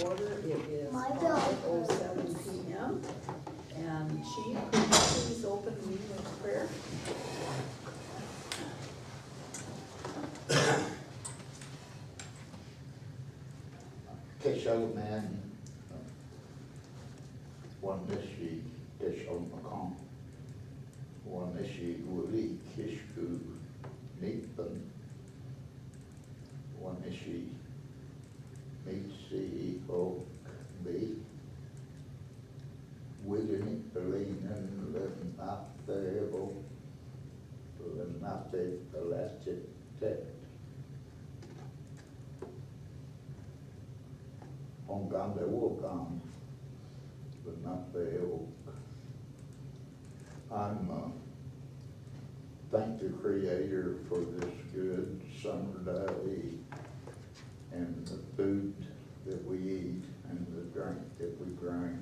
order. It is 5:07 p.m. And Chief, could you please open the meeting with prayer? Kesho man, one mishi Kesho Macon, one mishi Wuli Kishku Nipan, one mishi Mitsi O B, William Berlin, Lenapeo, Lenate Elastic. Ongan de Wogan, but not the oak. I'm thank the Creator for this good summer day and the food that we eat and the drink that we drink.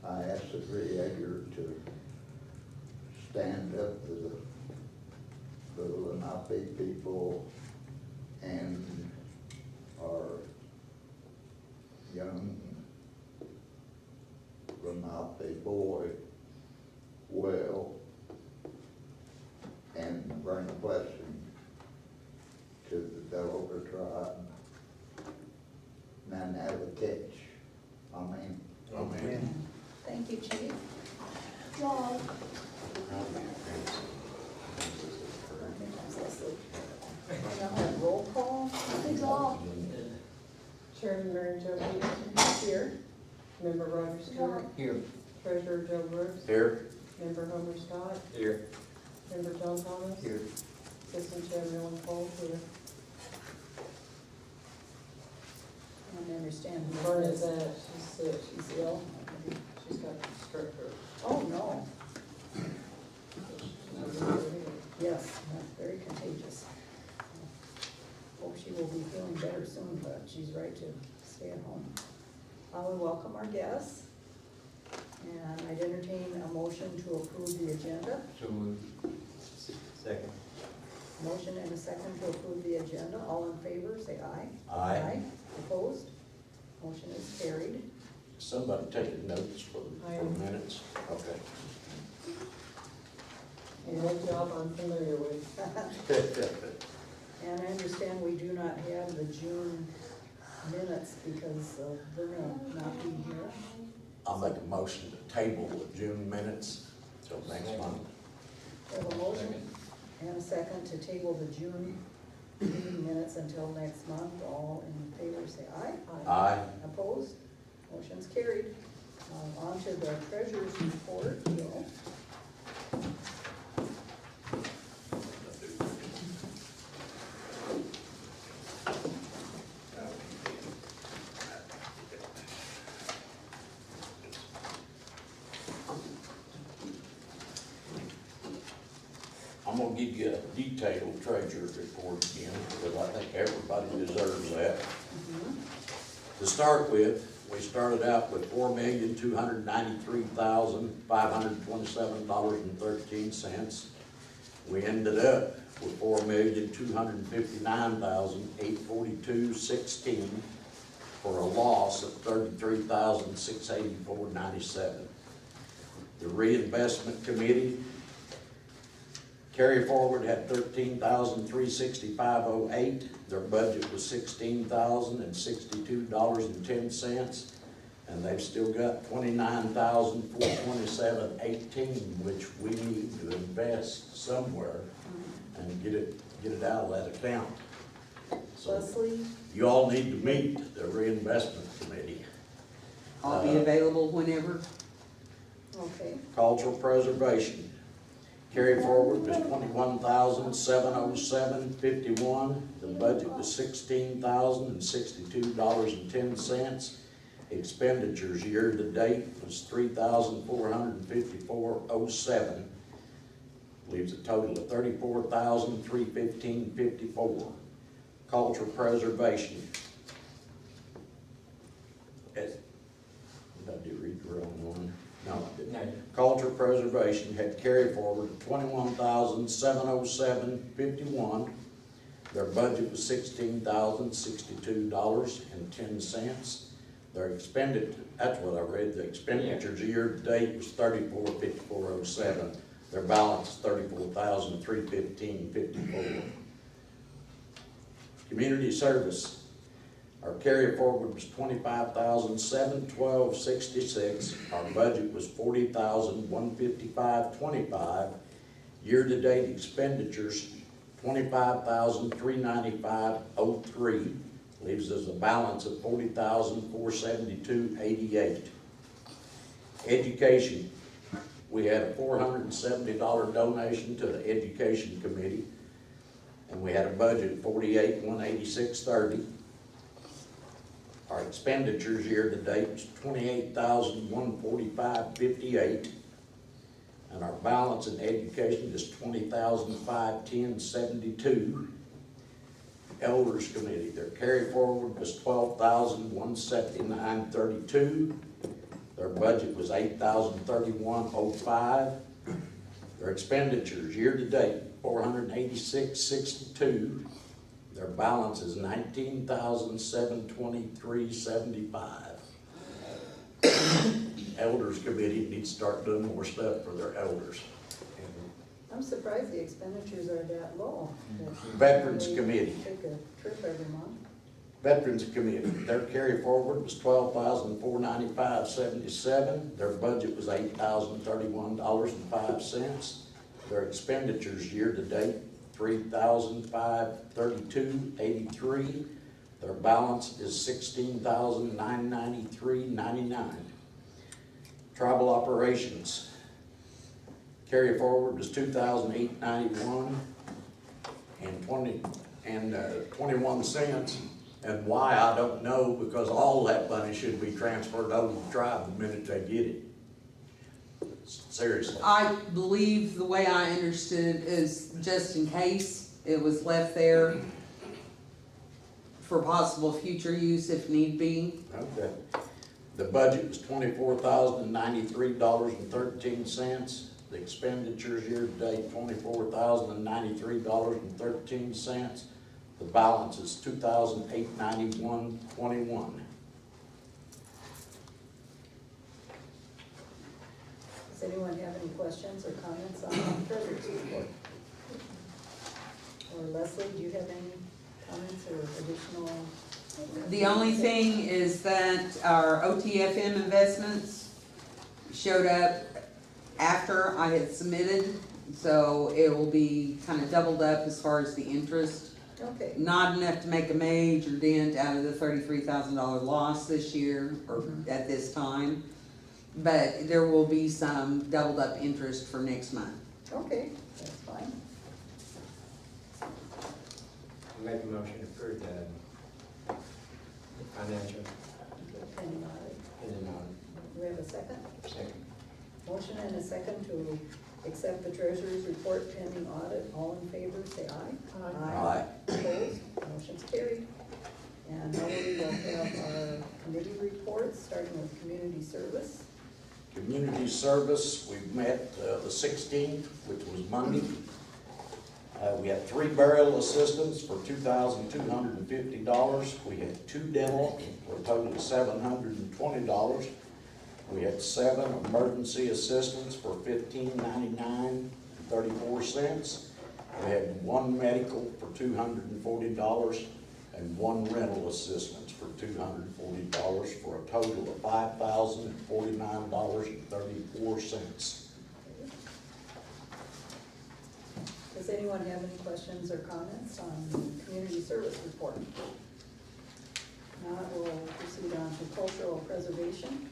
I ask the Creator to stand up to the Lenape people and our young Lenape boy well and bring a blessing to the Delaware tribe. Nanavakech. Amen. Amen. Thank you, Chief. John. Now have roll call. Good job. Chairman Mary Jo Peterson. Here. Member Roger Stewart. Here. Treasurer Joe Brooks. Here. Member Homer Scott. Here. Member John Thomas. Here. Assistant Chairman Ellen Cole. Here. I understand. Bernadette, she's sick. She's ill. She's got strep throat. Oh, no. Yes, that's very contagious. Hope she will be feeling better soon, but she's right to stay at home. We welcome our guests, and I'd entertain a motion to approve the agenda. So moved. Second. Motion and a second to approve the agenda. All in favor, say aye. Aye. Opposed? Motion is carried. Somebody taking notes for I am. minutes? Okay. And that job I'm familiar with. And I understand we do not have the June minutes because they're gonna not be here. I'll make a motion to table the June minutes till next month. We have a motion and a second to table the June meeting minutes until next month. All in favor say aye. Aye. Opposed? Motion's carried. On to the treasurer's report, Joe. I'm gonna give you a detailed treasurer's report again, because I think everybody deserves that. To start with, we started out with $4,293,527.13. We ended up with $4,259,842.16 for a loss of $33,684.97. The reinvestment committee carry forward had $13,365.08. Their budget was $16,062.10, and they've still got $29,427.18, which we need to invest somewhere and get it out of that account. So Leslie? you all need to meet the reinvestment committee. I'll be available whenever. Okay. Cultural preservation. Carry forward was $21,707.51. The budget was $16,062.10. Expenditures year to date was $3,454.07. Leaves a total of $34,315.54. Cultural preservation. Did I read the wrong one? No, I didn't. No. Culture preservation had carried forward $21,707.51. Their budget was $16,062.10. Their that's what I read, the expenditures year-to-date was $34,5407. Their balance is $34,315.54. Community service, our carry forward was $25,712.66. Our budget was $40,155.25. Year-to-date expenditures, $25,395.03. Leaves us a balance of $40,472.88. Education, we had a $470 donation to the Education Committee, and we had a budget of $48,186.30. Our expenditures year-to-date was $28,145.58. And our balance in education is $20,510.72. Elders Committee, their carry forward was $12,179.32. Their budget was $8,031.05. Their expenditures year-to-date, $486.62. Their balance is $19,723.75. Elders Committee needs to start doing more stuff for their elders. I'm surprised the expenditures are that low. Veterans They Committee. take a trip every month. Veterans Committee, their carry forward was $12,495.77. Their budget was $8,031.05. Their expenditures year-to-date, $3,532.83. Their balance is $16,993.99. Tribal operations, carry forward was $2,891 and 21 cents. And why, I don't know, because all that money should be transferred over to the tribe the minute they get it. Seriously. I believe the way I understood it is just in case it was left there for possible future use if need be. Okay. The budget was $24,093.13. The expenditures year-to-date, $24,093.13. The balance is $2,891.21. Does anyone have any questions or comments on the treasurer's report? Or Leslie, do you have any comments or additional? The only thing is that our OTFM investments showed up after I had submitted, so it will be kind of doubled up as far as the interest. Okay, Not enough to make a major dent out of the $33,000 loss this year, or at this time, but there will be some doubled up interest for next month. okay, that's fine. I'll make a motion to approve the financial Pending audit. in the non, Do we have a second? second. Motion and a second to accept the treasurer's report pending audit. All in favor, say aye. Aye. Opposed? Motion's carried. And now we will have our committee reports, starting with community service. Community service, we met the 16th, which was Monday. We had 3 burial assistants for $2,250. We had 2 dental for a total of $720. We had 7 emergency assistants for $15.99.34. We had 1 medical for $240 and 1 rental assistance for $240 for a total of $5,049.34. Does anyone have any questions or comments on the community service report? Now we'll proceed on to cultural preservation.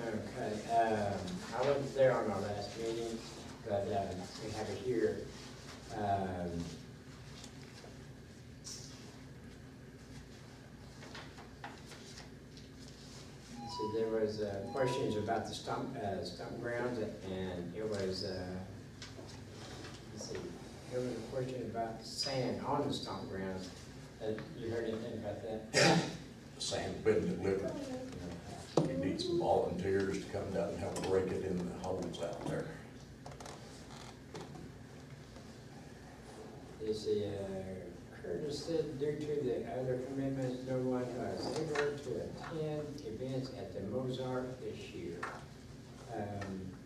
Okay, I wasn't there on our last meeting, but, we have it here. So there was, questions about the stump grounds, and it was, let's see, there was a question about sand on the stump grounds. You heard anything about that? Sand's been delivered. We need some volunteers to come down and help break it in the holes out there. Is Curtis said due to the other commitments, no one was able to attend events at the Mozart this year.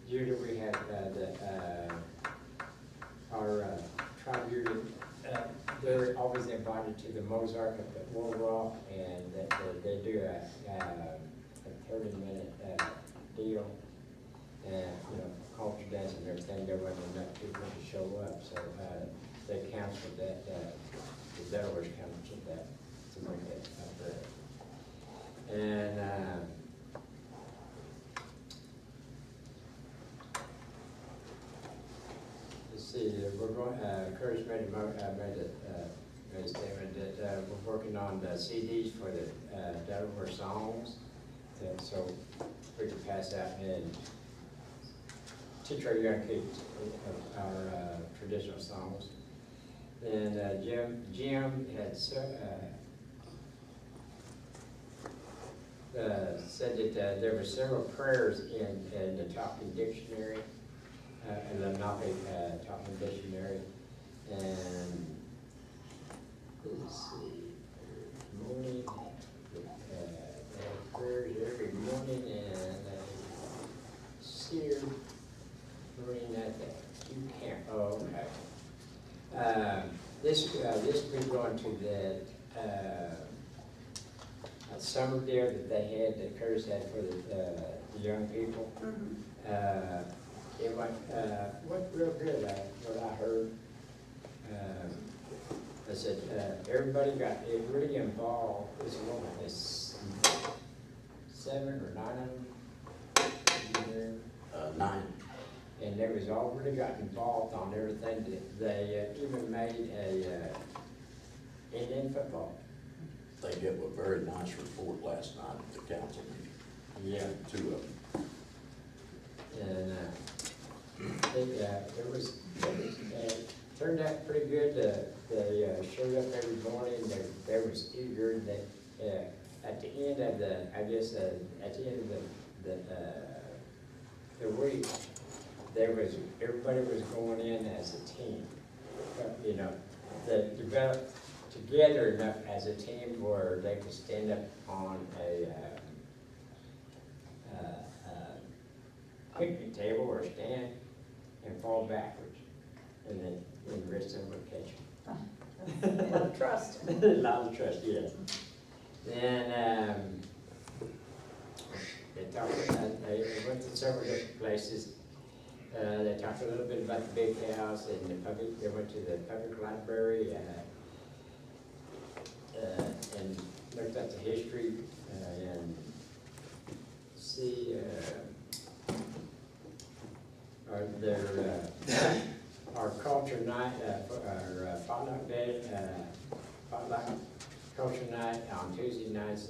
Usually we have our tribe union, they're always invited to the Mozart at the War and they do a 30-minute deal. And, culture dance and everything, there wasn't enough people to show up, so they canceled that, the Delaware's canceled that, to make that up there. And, let's see, we're going, Curtis made a statement that we're working on the CDs for the Delaware songs, and so we can pass out and teach our young kids our traditional songs. And Jim had said that there were several prayers in the Talking Dictionary, in the Lenape Talking Dictionary. And let's see, morning, prayers every morning, and seer morning at the youth camp. Oh, okay. This week going to the summer deal that they had, that Curtis had for the young people. It went real good, what I heard. I said, everybody got really involved. This woman, there's 7 or 9 of them. 9. And they was already got involved on everything. They even made a Indian football. They gave a very nice report last night at the council meeting. Yeah. 2 of them. And it turned out pretty good. They showed up every morning. They was eager. At the end of the, I guess, at the end of the week, everybody was going in as a team. They developed together enough as a team where they could stand up on a picnic table or stand and fall backwards, and then the rest of them would catch them. A lot of trust. A lot of trust, yes. Then they went to several different places. They talked a little bit about the big house and the public. They went to the public library and looked at the history and see our culture night, our potluck day, potluck culture night on Tuesday nights.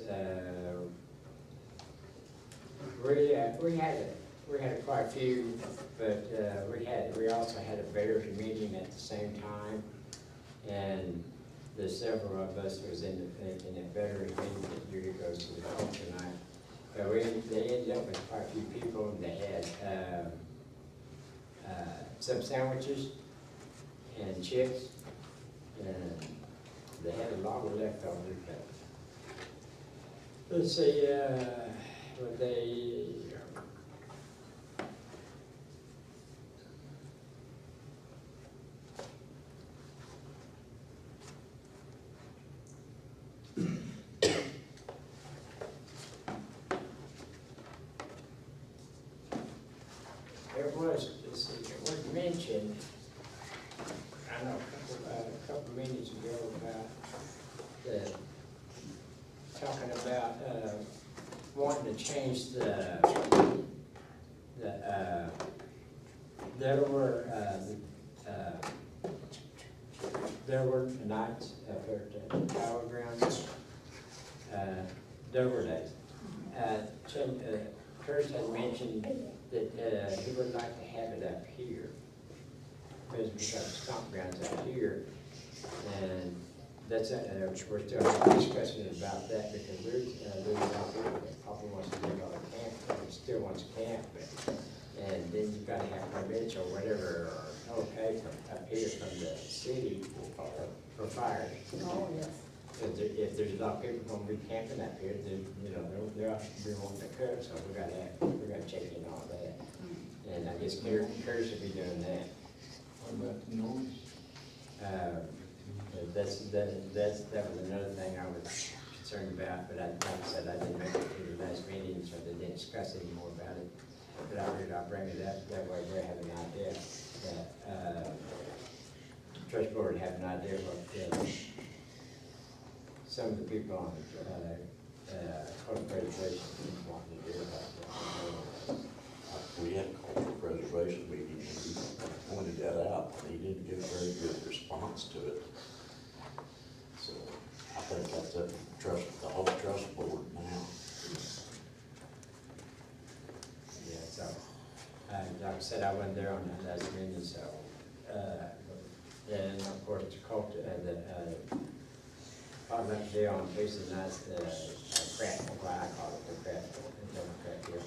We had quite a few, but we also had a bears meeting at the same time, and the several of us was in a veterans meeting that usually goes to the culture night. But they ended up with quite a few people, and they had some sandwiches and chips, and they had a lot of leftovers. But let's see, what they. It was mentioned, I know, a couple meetings ago about talking about wanting to change the Delaware nights up at the Power Grounds, Delaware Days. Curtis had mentioned that he would like to have it up here, because we have stomp grounds out here, and that's we're still discussing about that, because there's a lot of people that probably wants to go to camp, and still wants to camp, and then you've got to have permits or whatever, or okay, from up here from the city for fire. Oh, yes. If there's a lot of people gonna be camping up here, then, you know, they're wanting to cook, so we gotta check in on that. And I guess Curtis should be doing that. What about the noise? That was another thing I was concerned about, but like I said, I didn't make it to the last meeting, so they didn't discuss any more about it. But I figured I'll bring it up, that way we have an idea, that, trust board have an idea what, some of the people on, court preservation wanting to do about that. We had a cultural preservation meeting, and he pointed that out, and he didn't give a very good response to it. So I think that's up to the whole trust board now. Yeah, so, like I said, I wasn't there on that last meeting, so, and of course, the cult, I'm up there on Tuesday nights, crap, what I call it, the crap here.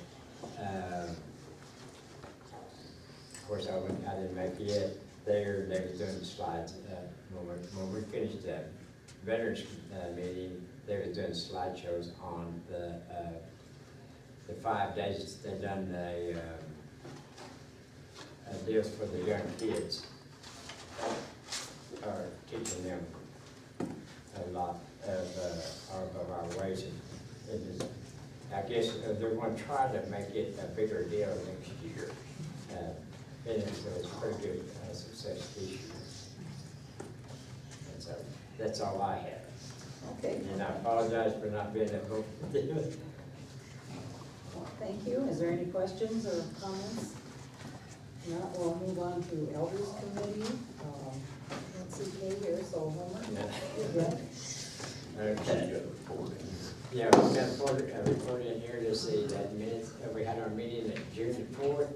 Of course, I didn't make it yet. They were doing the slides, when we finished the veterans, meeting, they were doing slideshows on the 5 days they done a deals for the young kids, or teaching them a lot of our ways. And I guess they're going to try to make it a bigger deal next year. And so it's pretty good success this year. And so that's all I have. Okay, And I apologize for not being able to do it. well, thank you. Is there any questions or comments? If not, we'll move on to Elders Committee. Let's see Kay here, so Homer. Yeah. You're good. Okay. Yeah, we got a report in here to see that minutes, we had our meeting at June the 4th.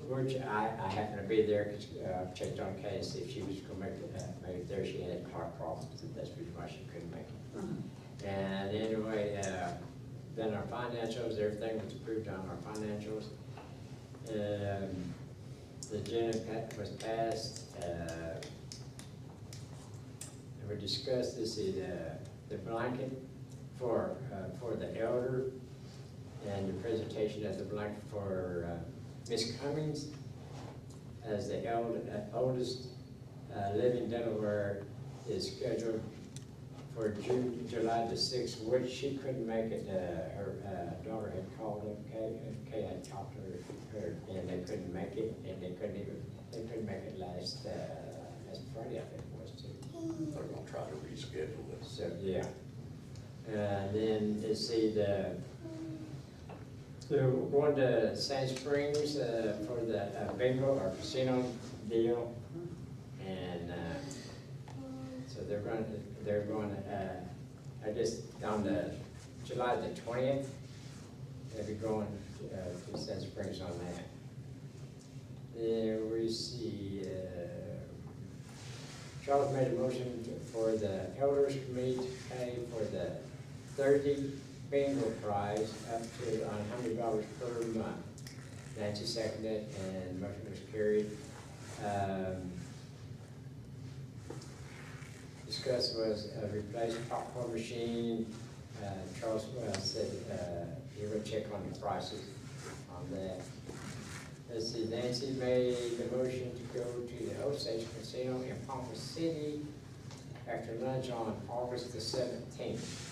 Which I happened to be there because I checked on Kay to see if she was going to make it there. She had car problems, and that's the reason why she couldn't make it. And anyway, then our financials, everything was approved on our financials. The agenda was passed. And we discussed this, the blanket for the elder, and the presentation of the blanket for Miss Cummings as the oldest living Delaware is scheduled for July the 6th, which she couldn't make it. Her daughter had called up, Kay had talked to her, and they couldn't make it, and they couldn't make it last Friday, I think it was too. They're gonna try to reschedule it. So, yeah. And then, let's see, we're going to Sand Springs for the bingo or casino deal. And so they're going to, I guess on July the 20th, they'll be going to Sand Springs on that. Then we see, Charles made a motion for the Elders Committee to pay for the Thursday bingo prize up to $100 per month. Nancy seconded, and motion was carried. Discussed was a replaced popcorn machine. Charles said he would check on the prices on that. Let's see, Nancy made the motion to go to the Osage Casino in Palm City after lunch on August the 17th.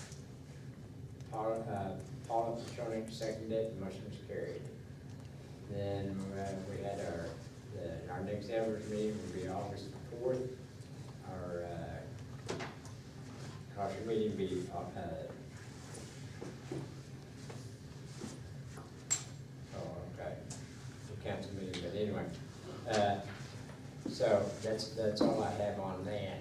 Paula Patronic seconded, the motion was carried. Then we had our next Elders meeting will be August 4th. Our meeting will be council meeting, but anyway, so that's all I have on that.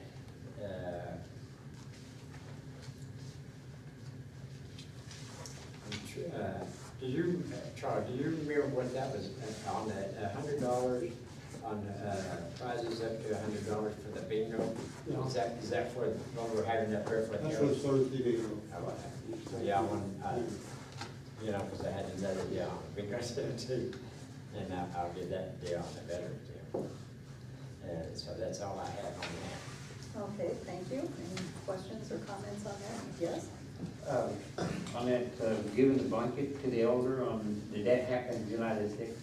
Charlie, do you remember what that was on the $100 on prizes up to $100 for the bingo? Yeah. Is that for what we're having up there for the? That's what Thursday bingo. Yeah, I want, you know, because I had another deal on it, because of it too. And I'll get that deal on the veterans deal. So that's all I have on that. Okay, thank you. Any questions or comments on that? Yes? On that, giving the blanket to the elder did that happen July the 6th?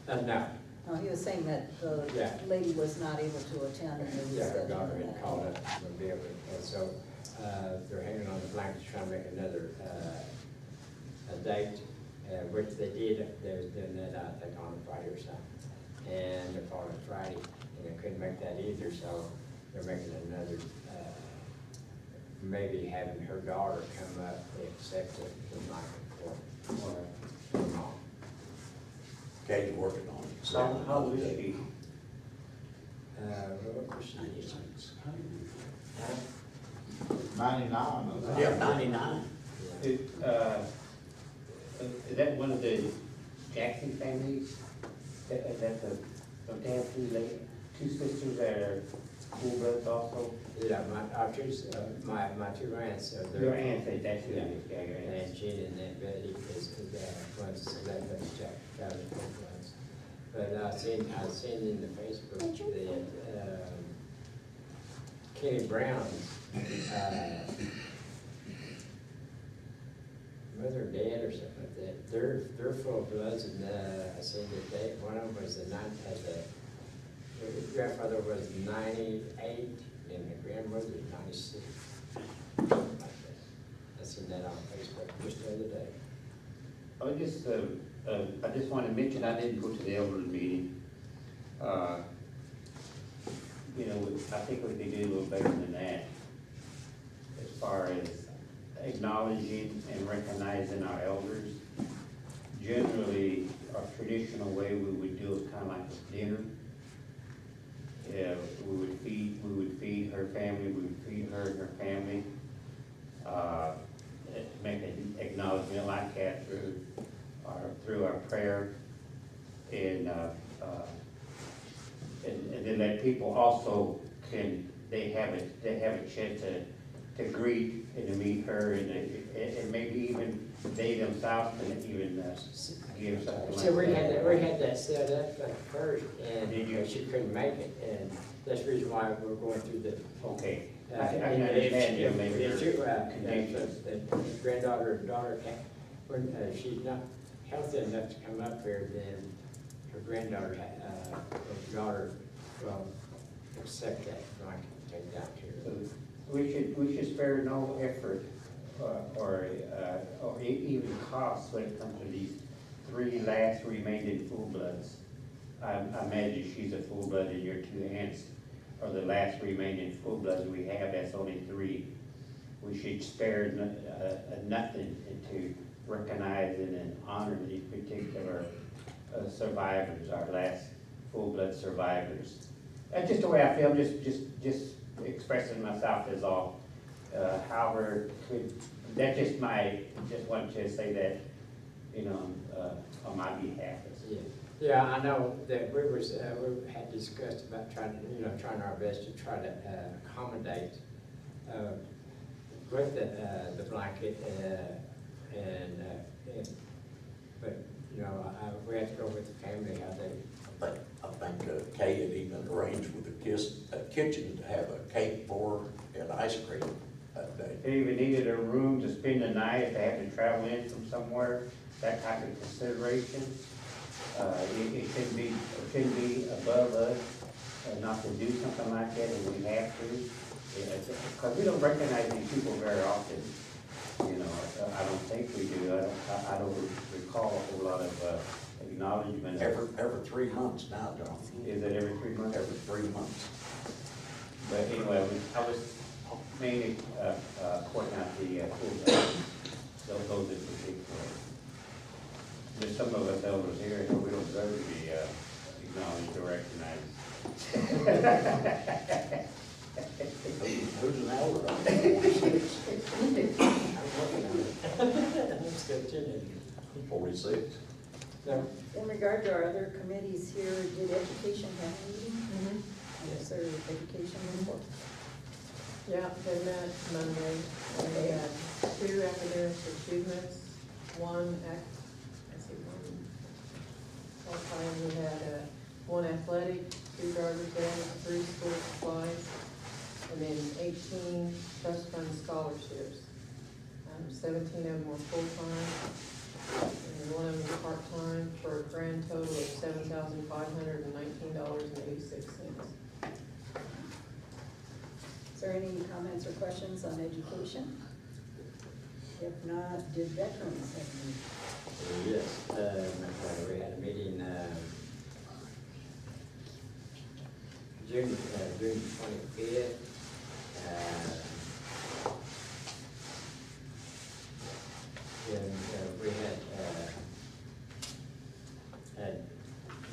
No, No, he was saying that the Yeah. lady was not able to attend and they yeah, her rescheduled daughter that. had called up to be able, and so, they're hanging on the blankets trying to make another, a date, which they did, they was doing that, I think, on Friday or something. And they're calling it Friday, and they couldn't make that either, so they're making another, maybe having her daughter come up, they accept it, the blanket for her mom. Katie's working on it. How old is she? What was she? 99. Yeah, 99. Is that one of the Jackson families? Is that don't they have two sisters that are full bloods also? Yeah, my two aunts are there. Your aunt said that's who Yeah, it is, yeah, your aunt. and Jean and Aunt Betty is ones that Jack family ones. But I seen in the Facebook that, Kenny Brown's, mother and dad or something like that, they're full of bloods, and, I seen that one of them was the grandfather was 98, and the grandmother was 96. Something like that. I seen that on Facebook just the other day. I just want to mention, I didn't go to the elderly meeting. You know, I think we could do a little better than that as far as acknowledging and recognizing our elders. Generally, our traditional way, we would do it kind of like a dinner. Yeah, we would feed her family, we would feed her and her family. Make an acknowledgement like that through our prayer, and then let people also they have a chance to greet and to meet her, and maybe even they themselves can even give something So we like had that set up at first, and Did you? she couldn't make it, and that's the reason why we're going through the. Okay, I can understand you, maybe If your you, conditions. the granddaughter or daughter can't, when, she's not healthy enough to come up here, then her granddaughter, or daughter, will accept that, so I can take that to So her. we should spare no effort or even cost when it comes to these three last remaining full bloods. I imagine she's a full blood, and your two aunts are the last remaining full bloods we have. That's only three. We should spare nothing to recognizing and honoring these particular survivors, our last full blood survivors. That's just the way I feel. Just expressing myself is all. However, just wanted to say that, you know, on my behalf. Yeah, yeah, I know that we had discussed about trying our best to try to accommodate with the blanket, but, we have to go with the family, how they. I think Kay had even arranged with the kitchen to have a cake for her and ice cream that day. They even needed a room to spend the night if they had to travel in from somewhere, that type of consideration. It shouldn't be above us not to do something like that if we have to. Because we don't recognize these people very often. You know, I don't think we do. I don't recall a whole lot of acknowledgement. Every 3 months now, John. Is it every 3 months? Every 3 months. But anyway, I was mainly pointing out the those in particular. There's some of us elders here who we don't deserve to be acknowledged or recognized. Who's an elder? I'm working on it. Let's continue. 46. No, In regard to our other committees here, did education have a meeting? Is there education report? Yeah, they met Monday, and we had 2 academic achievements, one, we had 1 athletic, 2 driver's ed, 3 school supplies, and then 18 trust fund scholarships. 17 of them were full-time, and 1 of them was part-time, for a grand total of $7,519.86. Is there any comments or questions on education? If not, did veterans have any? Yes, we had a meeting, June 25th. And we had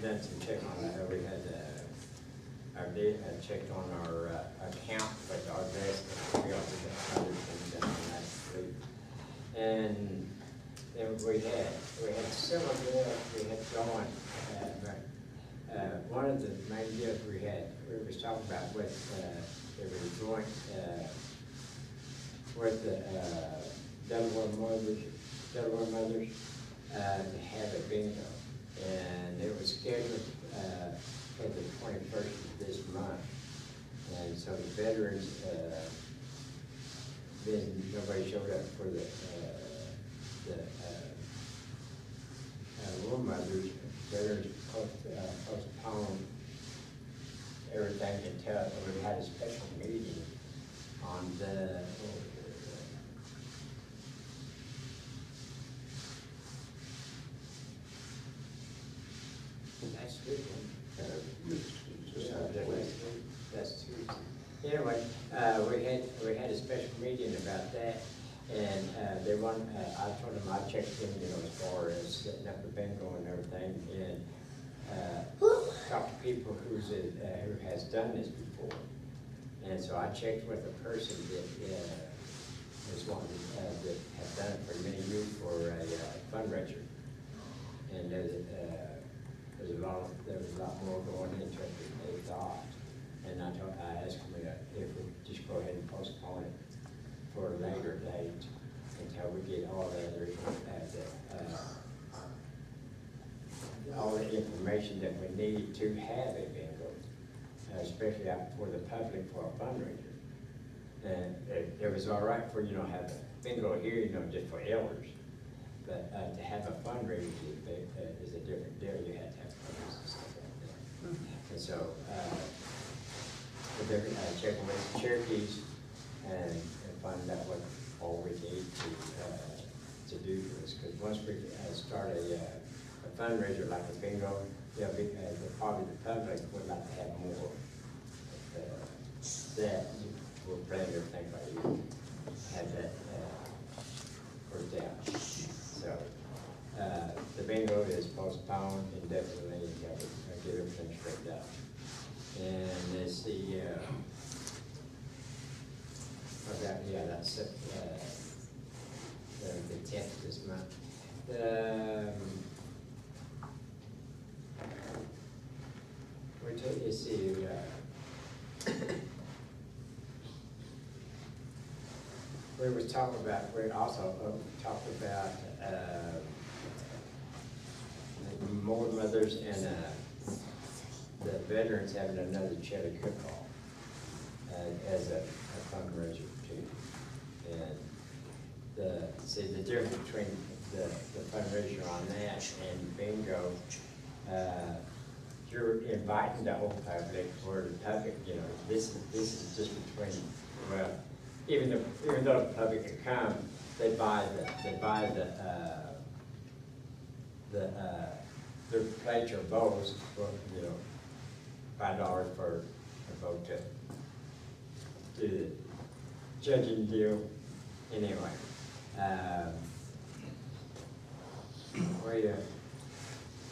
done some check on that. We had checked on our account, but our desk, we also got other things done on that. And then we had several deals we had going. One of the main deals we was talking about with, they were joint, with the, Delaware mothers, to have a bingo. And it was scheduled, for the 21st of this month. And so the veterans, then nobody showed up for the war mothers. Veterans postponed everything until we had a special meeting on the, that's good. That's Tuesday. Anyway, we had a special meeting about that, and they want. I told them I checked in, as far as setting up the bingo and everything, and talked to people who has done this before, and so I checked with a person that was one that had done it for many years for a fundraiser, and there was a lot more going into it than they thought. And I asked them if we could just go ahead and postpone it for a later date until we get all the other, all the information that we need to have a bingo, especially out for the public for a fundraiser. And it was all right for, have a bingo here, just for elders. But to have a fundraiser is a different deal. You have to have fundraisers and stuff like that. And so, they're checking with the Cherokees and find out what all we need to do for this. Because once we start a fundraiser like a bingo, probably the public would like to have more. That we'll plan everything by you, have that worked out. So the bingo is postponed indefinitely until we get everything straightened out. And let's see, that's the 10th this month. You see, we were talking about, we also talked about more mothers and the veterans having another cheddar cook-off as a fundraiser too. And the difference between the fundraiser on that and bingo, you're inviting the whole public, or the public, this is just between, well, even though the public can come, they buy their plates or bowls for, $5 for a bowl to do the judging deal. Anyway, we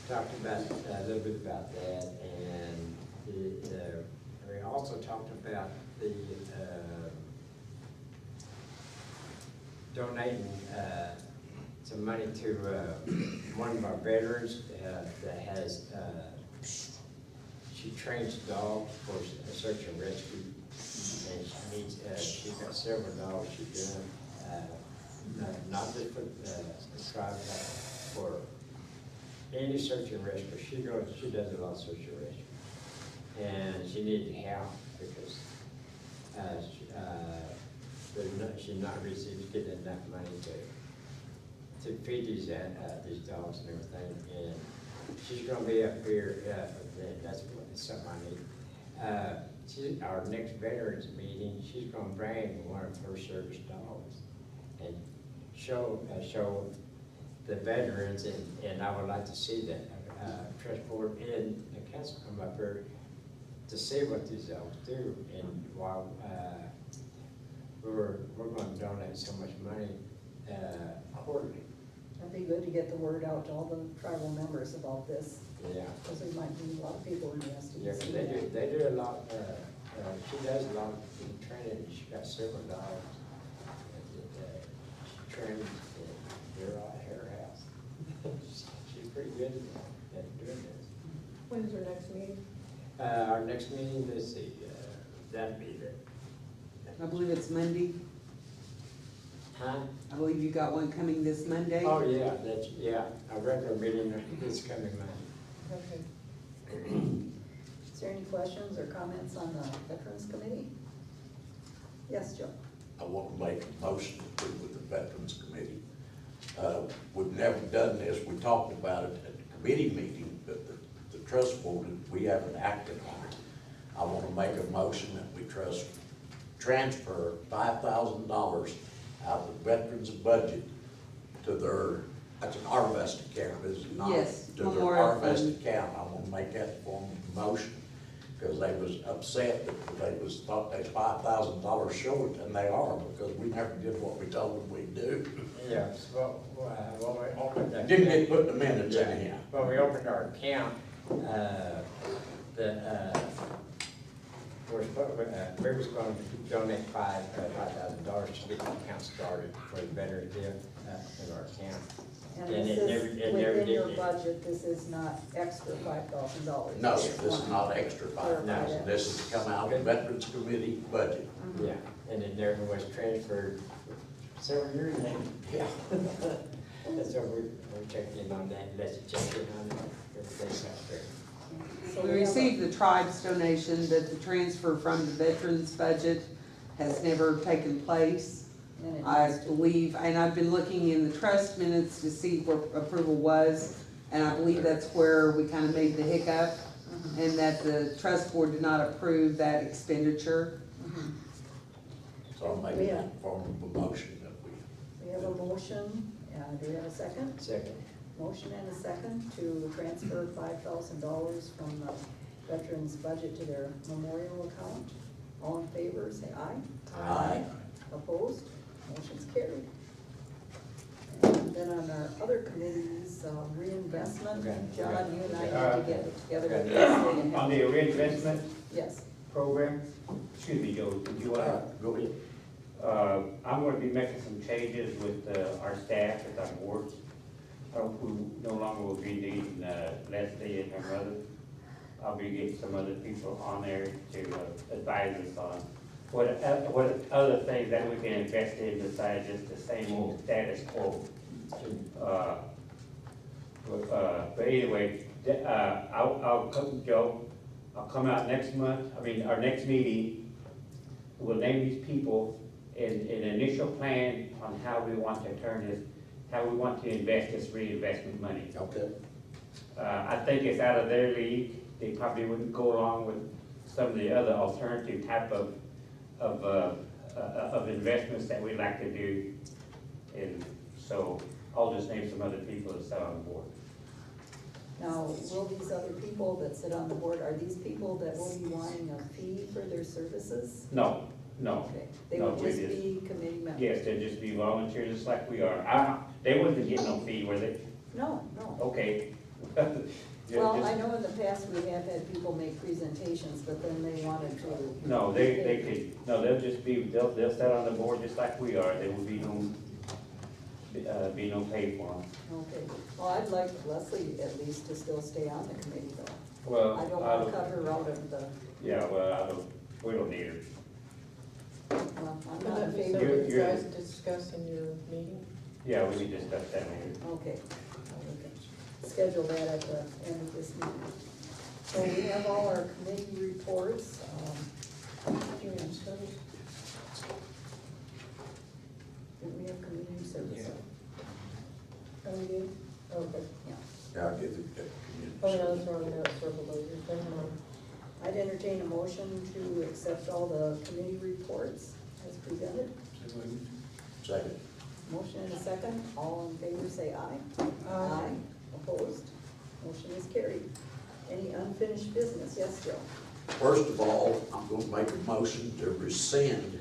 talked about a little bit about that, and we also talked about the donating some money to one of our veterans that has, she trains dogs for search and rescue, and she's got several dogs she's doing, not just for tribe, for any search and rescue, she does a lot of search and rescue. And she needed help because, she's not getting enough money to feed these dogs and everything. And she's gonna be up here, that's something I need. Our next veterans meeting, she's gonna bring one of her service dogs and show the veterans, and I would like to see that, trust board and the council come up here to see what these dogs do, and while, we're gonna donate so much money, quarterly. It'd be good to get the word out to all the tribal members about this, Yeah. because we might need a lot of people interested Yeah, in 'cause seeing they that. do a lot, she does a lot of training, she got several dogs. She trains at her house. She's pretty good at doing this. When is our next meeting? Our next meeting, let's see, that'd be I believe it's Monday. huh? I believe you got one coming this Monday. Oh, yeah, our regular meeting is coming Monday. Okay. Is there any questions or comments on the Veterans Committee? Yes, Joe? I want to make a motion to do with the Veterans Committee. We've never done this, we talked about it at the committee meeting, but the trust board, we haven't acted on it. I want to make a motion that we transfer $5,000 out of the veterans' budget to their, that's an Arvest account, is it not? Yes, To their Memorial Arvest Fund. account. I want to make that form of motion, because they was upset that thought they was $5,000 short, and they are, because we never did what we told them we'd do. Yeah, so, when we opened that. Didn't get put in the minutes Yeah, anyhow. when we opened our account, we was going to donate $5,000 to get the account started for the veteran deal in our account. And And this it never- is it never within your did. budget, this is not extra $5,000. No, this is not extra $5,000. No. This is to come out of the Veterans Committee budget. Yeah, and then there was transferred several years now. Yeah. So we're checking in on that, let's check in on that, everything's out there. So We have a- received the tribe's donation, but the transfer from the veterans budget has never taken place. and it I needs to- believe, and I've been looking in the trust minutes to see where approval was, and I believe that's where we kind of made the hiccup, and that the trust board did not approve that expenditure. So I'm making that form of a motion that we. We have a motion, do we have a second? Second. Motion and a second to transfer $5,000 from the veterans' budget to their memorial account. All in favor, say aye. Aye. Opposed? Motion's carried. And then on our other committees, reinvestment, Okay. John, you and I need to get together with Okay. this thing. On the reinvestment Yes, program, excuse me, Joe, did you want Go ahead. I'm gonna be making some changes with, our staff at our board. Who no longer will be needing, Leslie and her mother. I'll be getting some other people on there to, advise us on what other things that we can invest in besides just the same old status quo. But anyway, I'll come, Joe, I'll come out next month, our next meeting, we'll name these people in an initial plan on how we want to turn this, how we want to invest this reinvestment money. Okay. I think it's out of their league, they probably wouldn't go along with some of the other alternative type of investments that we like to do. And so I'll just name some other people that sit on the board. now, will these other people that sit on the board, are these people that will be wanting a fee for their services? No. Okay, they No, would we just just- be committee members? Yes, they'll just be volunteers just like we are. They wouldn't get no fee, were they? No, no. Okay. Well, I know in the past we have had people make presentations, but then they wanted to. No, they could, no, they'll just be, they'll sit on the board just like we are. There will be no pay for them. Okay, well, I'd like Leslie at least to still stay on the committee though. Well, I don't want to cut her out of the, Yeah, well, we don't need her. well, I'm Would not in that be favor. something you You're- guys discuss in your meeting? Yeah, we can discuss that later. Okay. schedule that at the end of this meeting. So we have all our committee reports. Didn't we have community service? Oh, we did? Okay. Yeah. Yeah, I'll get the Oh, yeah, that's wrong, no, circle those, never mind. I'd entertain a motion to accept all the committee reports as presented. Second. Motion and a second. All in favor say aye. Aye. Opposed? Motion is carried. Any unfinished business? Yes, Joe? First of all, I'm going to make a motion to rescind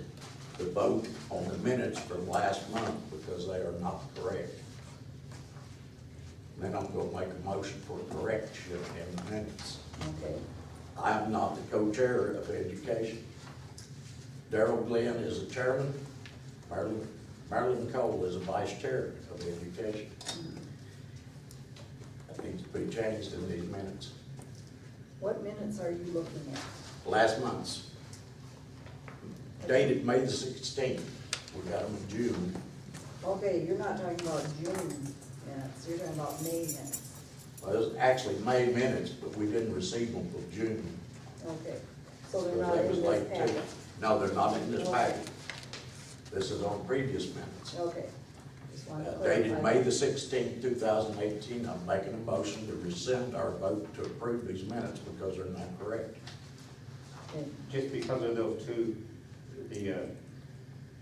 the vote on the minutes from last month because they are not correct. Then I'm going to make a motion for correction in the minutes. Okay. I am not the co-chair of education. Darrell Glenn is the chairman. Marilyn Cole is a vice chair of education. That needs to be changed in these minutes. What minutes are you looking at? Last month's, dated May the 16th. We got them in June. Okay, you're not talking about June minutes, you're talking about May minutes. Well, it was actually May minutes, but we didn't receive them till June. Okay, so they're because not they in was this late too. packet? No, they're not in this Okay. packet. This is on previous minutes. Okay. Just wanted to Dated clarify. May the 16th, 2018, I'm making a motion to rescind our vote to approve these minutes because they're not correct. Okay. Just because of those two, the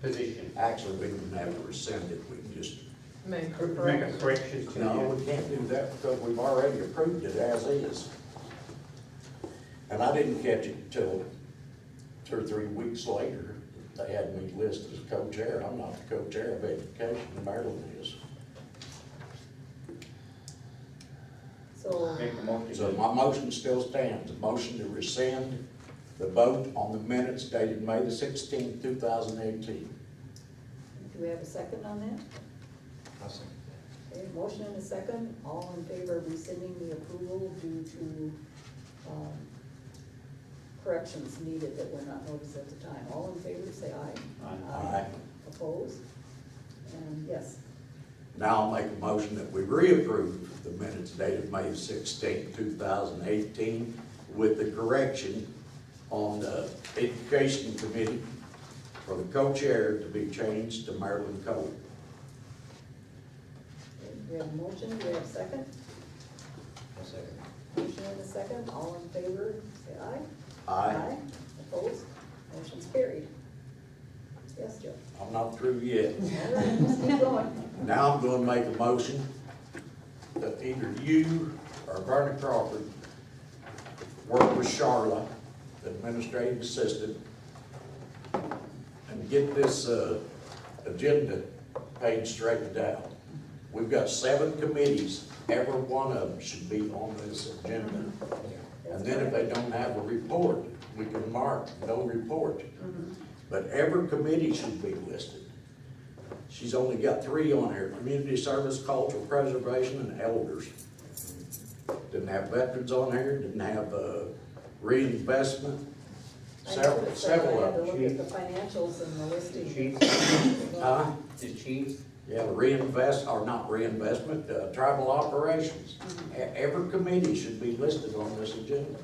position. Actually, we don't have to rescind it, we can just, Make Make a correction to no, it. we can't do that because we've already approved it as is. And I didn't catch it till 2 or 3 weeks later. They had me listed as co-chair. I'm not the co-chair of education, Marilyn is. So, Make a motion. So my motion still stands, a motion to rescind the vote on the minutes dated May the 16th, 2018. do we have a second on that? I'll second Okay, motion and a second. All in favor of rescinding the approval due to, corrections needed that were not noticed at the time. All in favor, say aye. Aye. Opposed? And yes. Now I'll make a motion that we reapprove the minutes dated May the 16th, 2018 with the correction on the Education Committee for the co-chair to be changed to Marilyn Cole. Okay, we have a motion, do we have a second? it. I'll second it. Motion and a second. All in favor, say aye. Aye. Opposed? Motion's carried. Yes, Joe? I'm not through yet. All right, let's keep going. Now I'm gonna make a motion that either you or Bernie Crawford work with Charlotte, the administrative assistant, and get this, agenda page straightened out. We've got 7 committees, every one of them should be on this agenda. And then if they don't have a report, we can mark no report. But every committee should be listed. She's only got 3 on here, community service, cultural preservation, and elders. Didn't have veterans on here, didn't have, reinvestment, I several noticed that. I of had to them. look at the financials and the listing. Chief, Huh? the chief, Yeah, reinvest, or not reinvestment, tribal operations. Every committee should be listed on this agenda.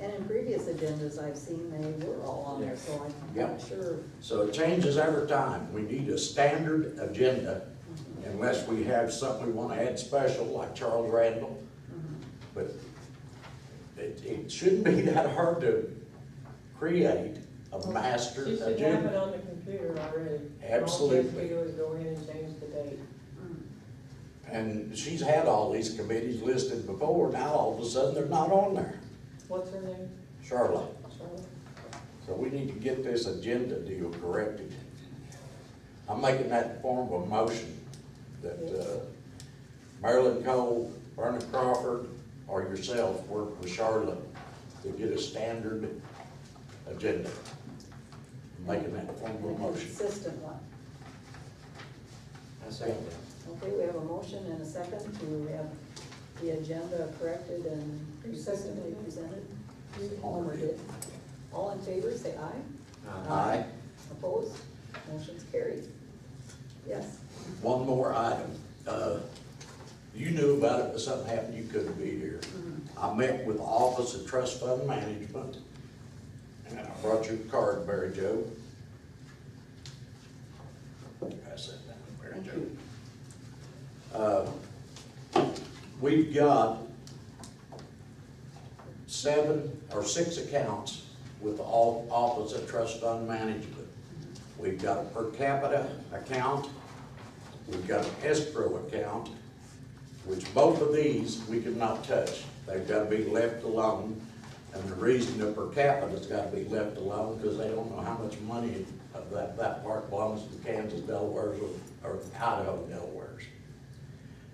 And in previous agendas I've seen, they were all on there, so I'm Yep. not sure. So it changes every time. We need a standard agenda unless we have something we want to add special, like Charles Randall. But it shouldn't be that hard to create a master She should have it agenda. on the computer already. Absolutely. All she has to do is go in and change the date. And she's had all these committees listed before. Now all of a sudden they're not on there. What's her name? Charlotte. Charlotte? So we need to get this agenda deal corrected. I'm making that form of a motion that Marilyn Cole, Vernon Crawford, or yourself work with Charlotte to get a standard agenda. I'm making that form of a And a motion. consistent one. I'll second it. Okay, we have a motion and a second to have the agenda corrected and consistently presented. Homer did. All in favor, say aye. Aye. Opposed? Motion's carried. Yes. One more item. You knew about it, but something happened, you couldn't be here. I met with the Office of Trust Fund Management, and I brought you a card, Mary Jo. Pass that down to Mary Thank Jo. We've got 6 accounts with the Office of Trust Fund Management. We've got a per capita account, we've got an escrow account, which both of these we cannot touch. They've got to be left alone. And the reason the per capita's got to be left alone, because they don't know how much money of that part belongs to Kansas, Delaware, or Idaho, Delaware's.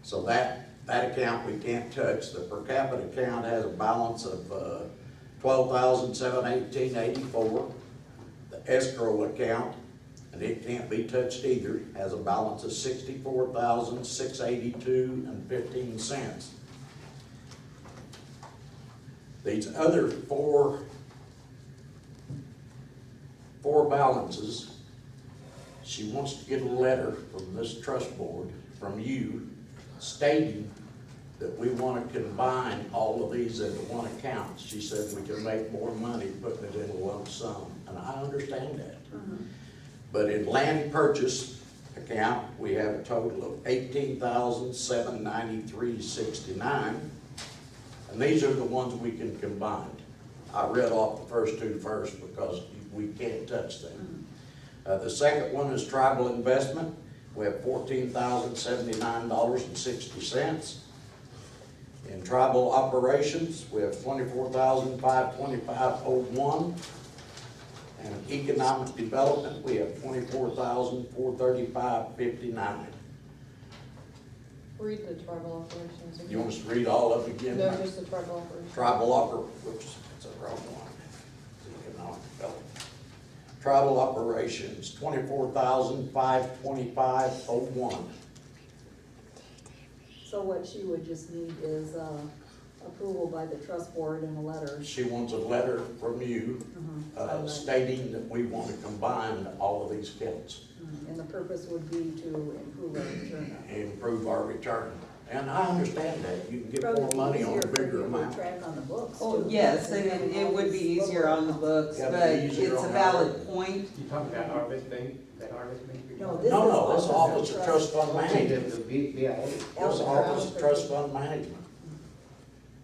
So that account we can't touch. The per capita account has a balance of $12,718.84. The escrow account, and it can't be touched either, has a balance of $64,682.15. These other four balances, she wants to get a letter from this trust board, from you, stating that we want to combine all of these into one account. She said we can make more money putting it in a lump sum, and I understand that. But in land purchase account, we have a total of $18,793.69, and these are the ones we can combine. I read off the first two first because we can't touch them. The second one is tribal investment. We have $14,079.60. In tribal operations, we have $24,525.01. And economic development, we have $24,435.59. Read the tribal operations again. You want us to read all of it again? No, just the tribal operations. Whoops, that's the wrong one. Economic development. Tribal operations, $24,525.01. So what she would just need is approval by the trust board and a letter. She wants a letter from you stating that we want to combine all of these accounts. And the purpose would be to improve our return. Improve our return. And I understand that. You can get more Probably money on easier a for bigger you to amount. track on the books. Oh, too. yes, and it would be easier on the books, Gotta be but easier it's a on valid our- point. You talking about Harvest Bank, that Harvest Bank? No, this No, is no, this Office of Trust Fund Okay, Management. the BIA. This Office of Trust Fund Management.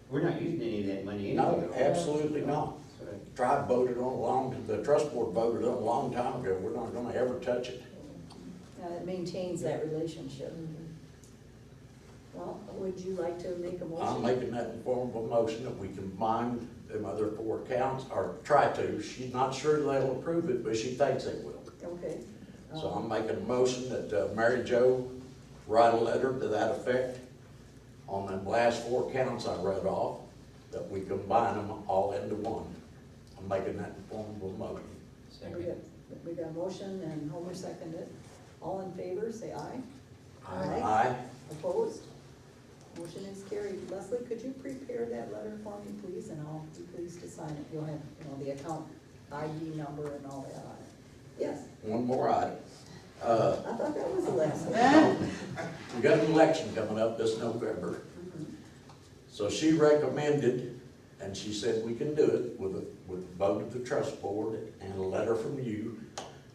We're not using any of that money No, anyway. absolutely not. Tribe voted on the trust board voted on a long time ago. We're not gonna ever touch it. It maintains that relationship. Well, would you like to make a motion? I'm making that in form of a motion that we combine them other four accounts, or try to. She's not sure they'll approve it, but she thinks they will. Okay. So I'm making a motion that Mary Jo write a letter to that effect on the last four accounts I read off, that we combine them all into one. I'm making that in form of a motion. We got a motion and Homer seconded. All in favor, say aye. Aye. Opposed? Motion is carried. Leslie, could you prepare that letter for me, please, and I'll be pleased to sign it. You'll have, the account ID number and all that on it. Yes, One more item. I thought that was the last one. We got an election coming up this November. So she recommended, and she said we can do it with a vote of the trust board and a letter from you,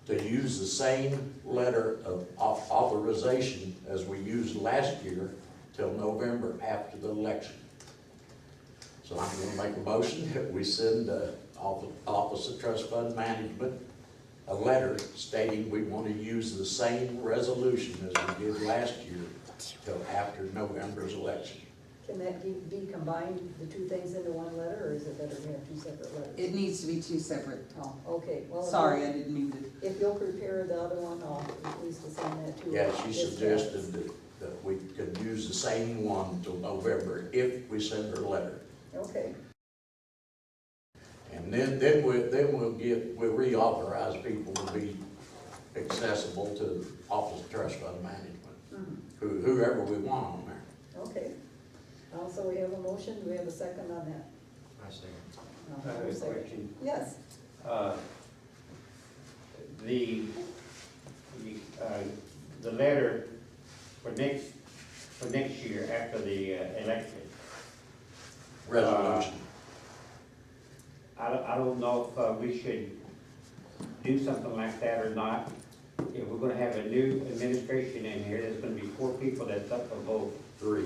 to use the same letter of authorization as we used last year till November after the election. So I'm gonna make a motion that we send the Office of Trust Fund Management a letter stating we want to use the same resolution as we did last year till after November's election. Can that be combined, the two things into one letter, or is it better to have two separate letters? It needs to be two separate. Oh, okay, well. Sorry, I didn't mean to. If you'll prepare the other one, I'll be pleased to sign that too. Yeah, she suggested that we could use the same one till November if we send her a letter. Okay, And then we'll reauthorize people to be accessible to Office of Trust Fund Management, whoever we want on there. okay. Also, we have a motion. Do we have a second on that? I second. I have a question. Yes. The letter for next for next year after the election. Resolution. I don't know if we should do something like that or not. If we're gonna have a new administration in here, there's gonna be 4 people that's up for vote. 3.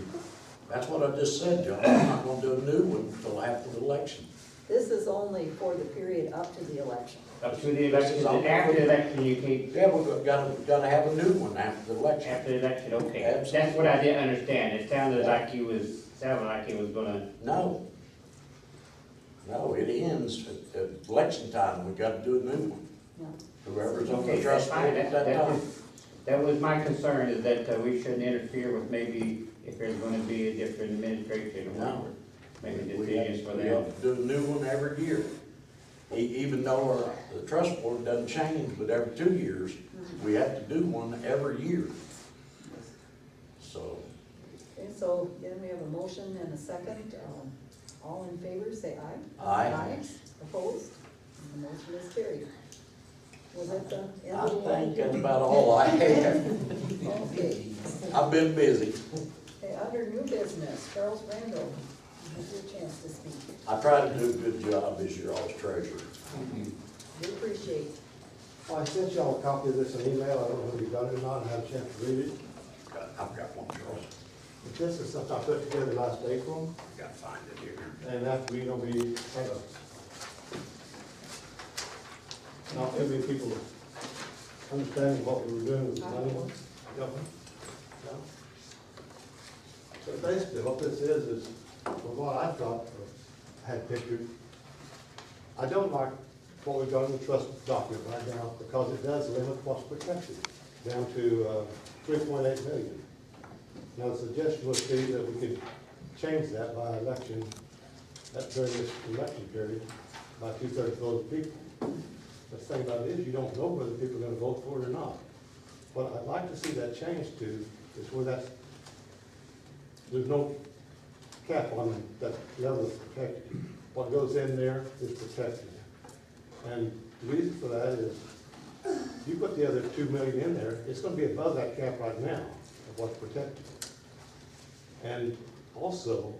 That's what I just said, John. I'm not gonna do a new one until after the election. This is only for the period up to the election. Up to the election, and after the election, you can't, Yeah, we've gotta have a new one after the election. after the election, okay. Absolutely. That's what I didn't understand. It sounded like he was gonna, No. No, it ends at election time. We gotta do a new one. Yeah. Whoever's on okay, the that's trust fine. board at that time. That was my concern, is that we shouldn't interfere with maybe if there's gonna be a different administration or No. whatever. Making We decisions for have them. to do a new one every year. Even though the trust board doesn't change, but every 2 years, we have to do one every year. So, Okay, so then we have a motion and a second. All in favor, say aye. Aye. Opposed? And the motion is carried. Was that the end I of the line? think that's about all I have. Okay. I've been busy. Okay, under new business, Charles Randall, you have your chance to speak. I try to do a good job this year as treasurer. We appreciate. Well, I sent y'all a copy of this in email. I don't know if you got it or not, and had a chance to read it. I've got one, Charles. But this is something I put together last April, I've got to find it here. and after we don't be, not too many people understanding what we were doing with the money. Government. No. So basically, what this is from what I thought, had pictured, I don't like what we've got in the trust document right now, because it does limit what's protected down to 3.8 million. Now, the suggestion would be that we could change that by election, during this election period, by 2/3 vote of people. The thing about it is, you don't know whether people are gonna vote for it or not. What I'd like to see that changed to is where there's no cap on that level of protection. What goes in there is protected. And the reason for that is, you put the other 2 million in there, it's gonna be above that cap right now of what's protected. And also,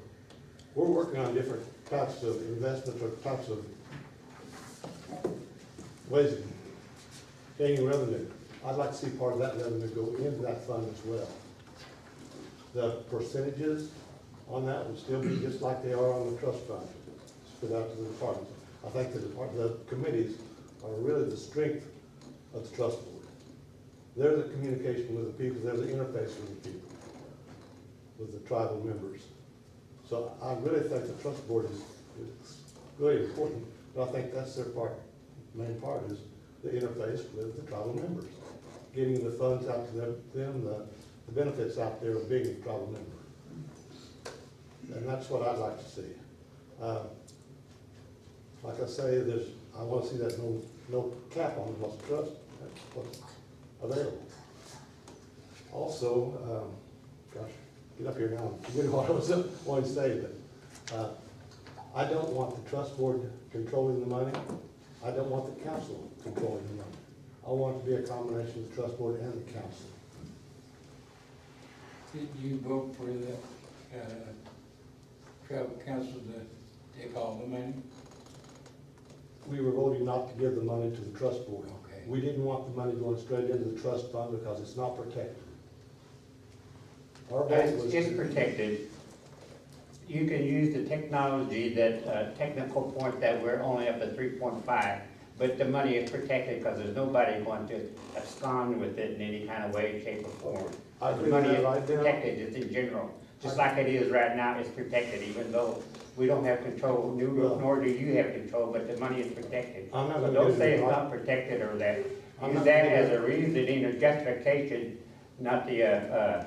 we're working on different types of investments or types of ways of gaining revenue. I'd like to see part of that revenue go into that fund as well. The percentages on that would still be just like they are on the trust fund, split out to the departments. I think the committees are really the strength of the trust board. They're the communication with the people, they're the interface with the people, with the tribal members. So I really think the trust board is really important, but I think that's their part, main part is the interface with the tribal members. Getting the funds out to them, the benefits out there of being a tribal member. And that's what I'd like to see. Like I say, I want to see that no cap on what's trust, what's available. Also, gosh, get up here now and forget what I was wanting to say, but I don't want the trust board controlling the money. I don't want the council controlling the money. I want it to be a combination of the trust board and the council. Did you vote for the tribal council to take all the money? We were voting not to give the money to the trust board. Okay. We didn't want the money going straight into the trust fund because it's not protected. Our vote was It's protected. You can use the technology, that technical point that we're only up at 3.5, but the money is protected because there's nobody going to abscond with it in any kind of way, shape, or form. I The agree with money that is right now. protected, just in general, just like it is right now, it's protected, even though we don't have control, nor do you have control, but the money is protected. I'm not So gonna don't get say into it's it. not protected or that. I'm Use not that gonna as get a reasoning or justification, not the,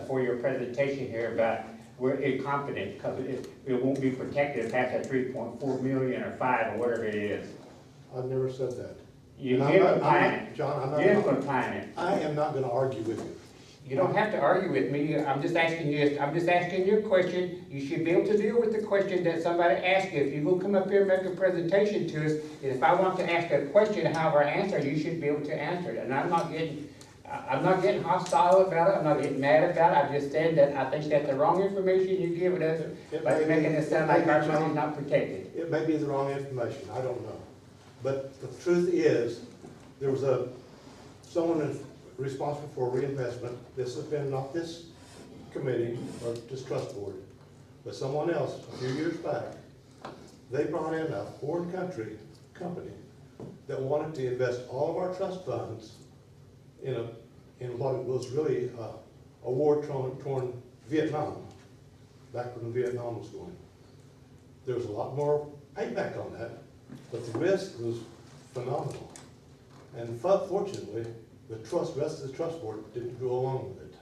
for your presentation here about we're incompetent because it won't be protected past that 3.4 million or 5 or whatever it is. I've never said that. You And did I'm decline not- it. John, I'm You did not, decline it. I am not gonna argue with you. You don't have to argue with me, I'm just asking you a question, you should be able to deal with the question that somebody asked you. If you will come up here and make a presentation to us, if I want to ask a question, however I answer, you should be able to answer it, and I'm not getting, I'm not getting hostile about it, I'm not getting mad about it, I'm just saying that I think that's the wrong information you're giving us, by making it sound like our money's not protected. It may be the wrong information, I don't know. But the truth is, there was someone responsible for reinvestment. This has been not this committee or this trust board, but someone else a few years back. They brought in a foreign company that wanted to invest all of our trust funds in what was really a war-torn Vietnam, back when Vietnam was going. There was a lot more payback on that, but the risk was phenomenal. And fortunately, the rest of the trust board didn't go along with it.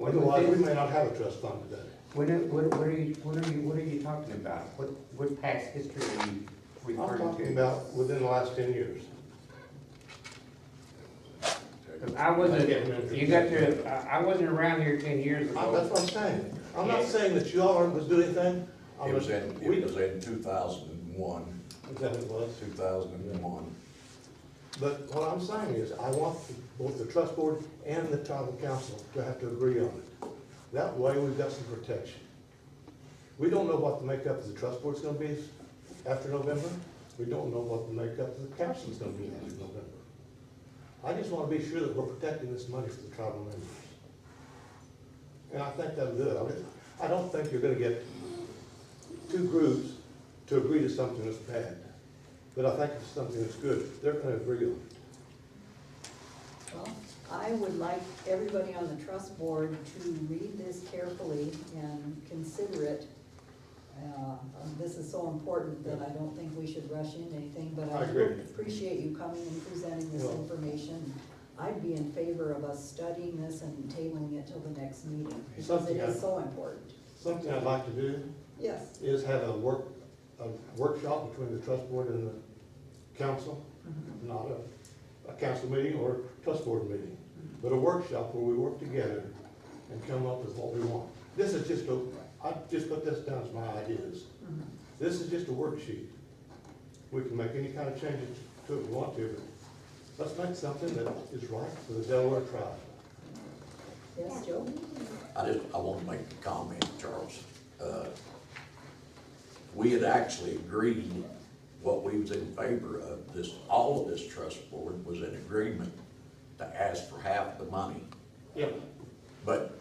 Otherwise, we may not have a trust fund today. What are you talking about? What past history are you I'm referring talking to? about within the last 10 years. I wasn't, I wasn't around here 10 years ago. That's what I'm saying. I'm not saying that you all aren't doing anything. It was in 2001, Is that what it was? 2001. But what I'm saying is, I want both the trust board and the tribal council to have to agree on it. That way, we've got some protection. We don't know what the makeup of the trust board's gonna be after November. We don't know what the makeup of the council's gonna be after November. I just wanna be sure that we're protecting this money for the tribal members. And I think that'll do it. I don't think you're gonna get two groups to agree to something that's bad. But I think it's something that's good. They're gonna agree on it. Well, I would like everybody on the trust board to read this carefully and consider it. This is so important that I don't think we should rush into anything, but I I agree. do appreciate you coming and presenting this Well- information. I'd be in favor of us studying this and tabling it till the next meeting, because it Something is I- so important. Something I'd like to do Yes. is have a workshop between the trust board and the council, not a council meeting or a trust board meeting, but a workshop where we work together and come up with what we want. This is just I just put this down as my ideas. This is just a worksheet. We can make any kind of changes to it if we want to, but let's make something that is right for the Delaware tribe. Yes, Joe? I want to make a comment, Charles. We had actually agreed, what we was in favor of, all of this trust board was in agreement to ask for half the money. Yeah. But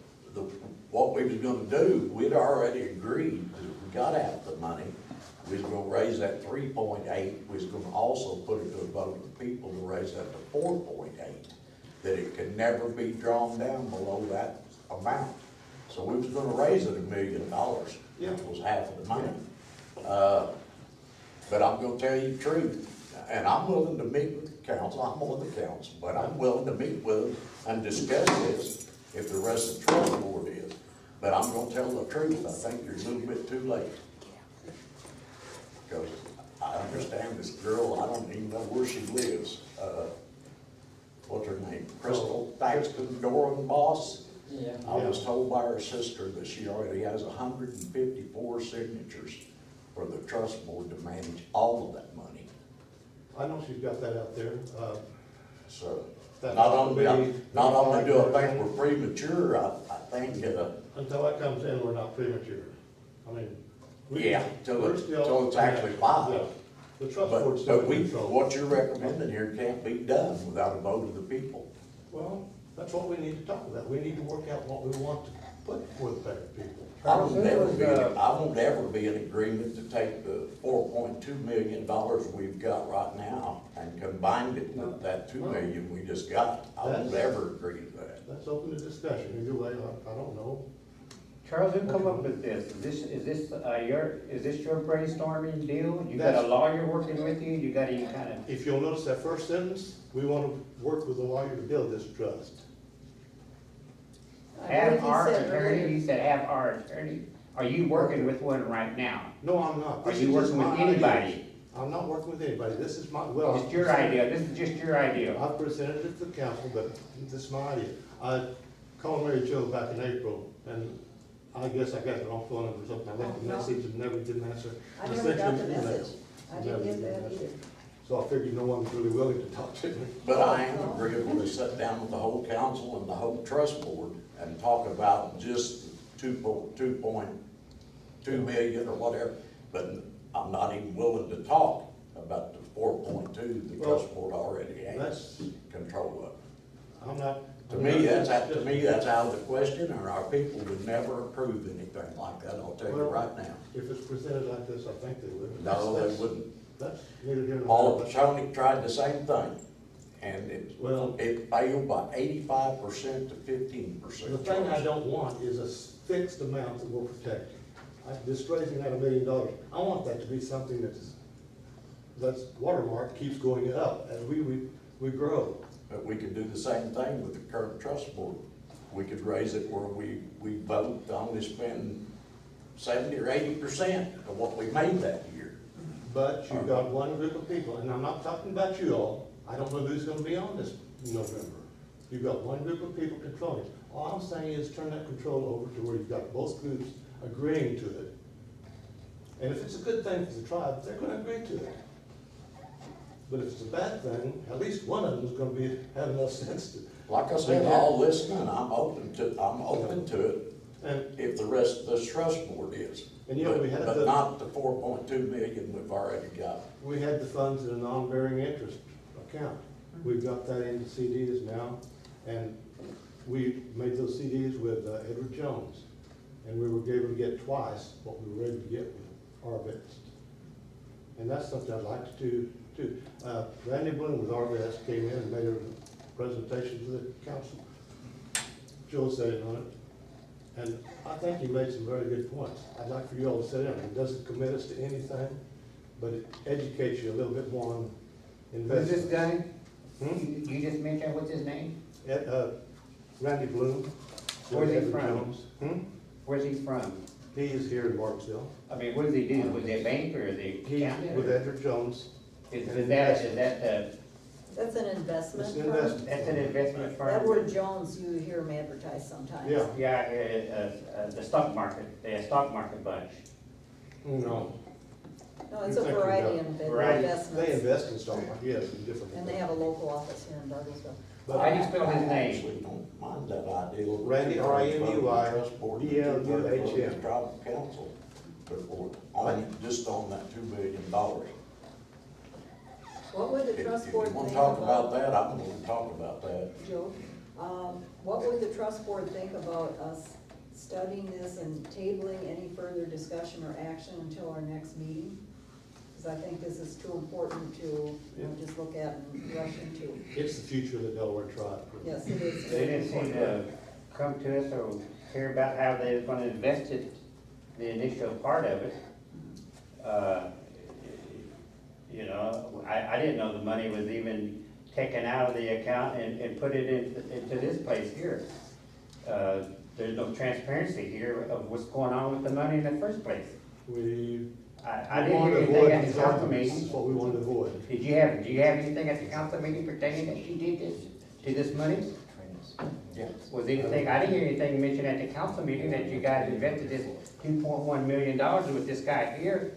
what we was gonna do, we'd already agreed that if we got half the money, we was gonna raise that 3.8, we was gonna also put it to a vote of the people to raise that to 4.8, that it could never be drawn down below that amount. So we was gonna raise it $1 million, which was half of the money. But I'm gonna tell you the truth, and I'm willing to meet with the council, I'm on the council, but I'm willing to meet with them and discuss this if the rest of the trust board is. But I'm gonna tell the truth, I think you're a little bit too late. Because I understand this girl, I don't even know where she lives. What's her name? Crystal Thaxton, Doran Boss? Yeah. I was told by her sister that she already has 154 signatures for the trust board to manage all of that money. I know she's got that out there. So, That not only do I think we're we're premature, I think, until that comes in, we're not premature. I mean. yeah, till it's actually filed. Yeah. The trust board's still But in control. what you're recommending here can't be done without a vote of the people. Well, that's what we need to talk about. We need to work out what we want to put for the people. I won't ever be in agreement to take the $4.2 million we've got right now and combine it with that $2 million we just got. I won't ever agree to that. That's open to discussion. Either way, I don't know. Charles, who come up with this? Is this your brainstorming deal? You got a lawyer working with you? You got any kind of? If you'll notice that first sentence, we want to work with a lawyer to build this trust. Have our attorney, you said have our attorney. Are you working with one right now? No, I'm not. Are This you is just working with my anybody? ideas. I'm not working with anybody. This is my, It's your idea, this is just your idea. I've presented it to the council, but this is my idea. I called Mary Jo back in April, and I guess I got the wrong phone number or something. I left a No. message and never didn't answer. I Just never sent got you the an email. message. I didn't get that either. so I figured no one's really willing to talk to me. But I am agreeable to sit down with the whole council and the whole trust board and talk about just 2.2 million or whatever. But I'm not even willing to talk about the 4.2 the trust board already has That's, control of. I'm not. To me, that's out of the question, and our people would never approve anything like that, I'll tell you Well, right now. If it's presented like this, I think they would. No, they wouldn't. That's neither here nor Paul there. Tony tried the same thing, and Well- it failed by 85% to 15%. The thing I don't want is a fixed amount that we're protecting. Just raising that $1 million, I want that to be something that's watermark keeps going up as we grow. But we could do the same thing with the current trust board. We could raise it where we vote to only spend 70 or 80% of what we made that year. But you've got one group of people, and I'm not talking about you all, I don't know who's gonna be on this November. You've got one group of people controlling it. All I'm saying is turn that control over to where you've got both groups agreeing to it. And if it's a good thing for the tribe, they're gonna agree to it. But if it's a bad thing, at least one of them is gonna have enough sense to. Like I said, I'll listen, and I'm open to it, And, if the rest of the trust board is. and you know, we had But not the 4.2 million we've already got. we had the funds in a non-bearing interest account. We've got that into CDs now, and we made those CDs with Edward Jones. And we were able to get twice what we were able to get with Arvest. And that's something I'd like to do too. Randy Bloom with Arvest came in and made a presentation to the council. Joe said it on it. And I think he made some very good points. I'd like for you all to sit down. It doesn't commit us to anything, but it educates you a little bit more on Who's this investment. guy? You just mentioned, what's his name? Randy Bloom. Where's he Edward from? Jones. Where's he from? He is here in Marksville. I mean, what does he do? Was he a banker or is he He's accountant? with Edward Jones. Is that, That's an investment It's an firm. investment. that's an investment firm? Edward Jones, you hear him advertise sometimes. Yeah. Yeah, the stock market, the stock market bunch. No. No, it's a variety of Variety. They investments, invest in stock market, yes, in different. and they have a local office here in Douglasville. But How do you spell his I name? actually don't mind that idea. Randy, R-A-N-D-Y, Trust board, B-L-U-H-M. Tribal council, but just on that $2 billion. What would the If trust you board want think to talk about about, that, I'm going to talk about that. Joe, what would the trust board think about us studying this and tabling any further discussion or action until our next meeting? Because I think this is too important to, just look at and rush into. It's the future of the Delaware tribe. Yes, it is. They didn't seem to come to us or hear about how they were gonna invest it, the initial part of it. You know, I didn't know the money was even taken out of the account and put it into this place here. There's no transparency here of what's going on with the money in the first place. I didn't hear anything at the council This is meeting. what we want to avoid. Do you have anything at the council meeting pertaining that she did this, to this money? Yeah. Was anything, I didn't hear anything mentioned at the council meeting that you guys invested this $2.1 million with this guy here.